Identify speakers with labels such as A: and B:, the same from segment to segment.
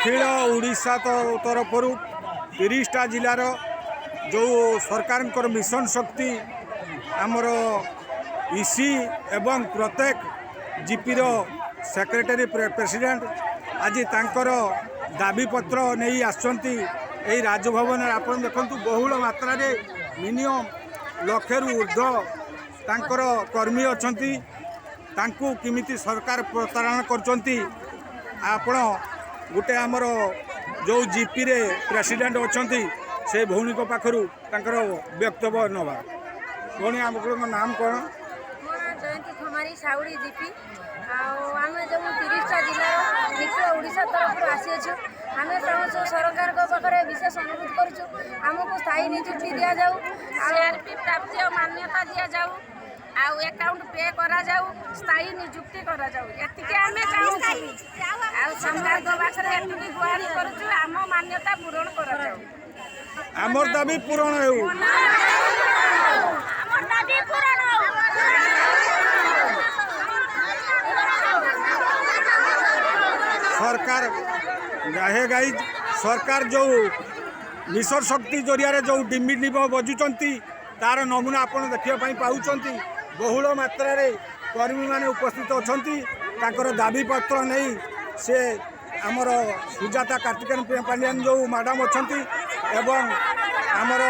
A: अखिल ओडिशा तरफ 30टा जिलार जो सरकार मिशन शक्ति आमर इसी एवं प्रत्येक जीपी सेक्रेटरी प्रेसिडेंट आज तांकर दाबी पत्र नहीं आसचंती यही राजभवन आप देखु बहुल मात्रा मिनिमम लक्षे ऊर्ध्व तांकर कर्मी अछंती तांकू किमिति सरकार प्रतारण करचंती आपण गोटे आमर जो जीपी रे प्रेसिडेंट अछंती से भौणी को पाखरु तांकर वक्तव्य नवा भौणी आम नाम कौन
B: जयंती खमारी साउड़ी जीपी आम जो 30टा जिला निखिल ओडिशा तरफ आसी आम चाहूँ सरकार पाखे विशेष अनुरोध करूँ स्थायी नियुक्ति दि जाऊ सीआरपी प्राप्ति मान्यता दि जाऊ आउ अकाउंट पे करा जाऊ स्थायी नियुक्ति करा जाऊ एतिके आमे चाहूँ आउ सरकार को पाखे एतिके गुहारी करूँ आम मान्यता पूरण करा जाऊ
A: आमर दाबी पूरण हो सरकार गाहे गाई सरकार जो मिशन शक्ति जरिया जो डिम्बी डिम बजुचंती तार नमूना आपण देखिया पाउचंती बहुल मात्रा रे कर्मी माने उपस्थित अछंती ताकर दाबी पत्र नहीं से आमर सुजाता कार्तिकेन पांडियान जो मैडम अछंती एवं आमर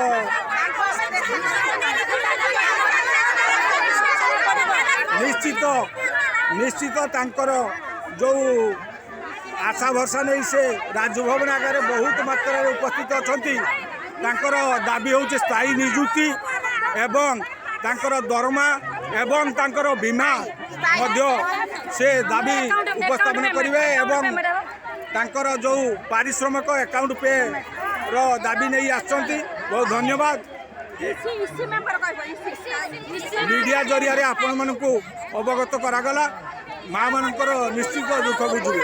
A: निश्चित तांकर जो आशा भरसा नहीं से राजभवन आगे बहुत मात्रा रे उपस्थित अछंती तांकर दाबी होचे स्थायी नियुक्ति एवं तांकर दरमा एवं तांकर बीमा मध्य से दाबी उपस्थापन करेंगे एवं तांकर जो पारिश्रमिक अकाउंट पे रो दाबी नहीं आसचंती बहुत धन्यवाद मीडिया जरिया आपण मानकु अवगत करागला माँ मानकर निश्चित दुख बुझे।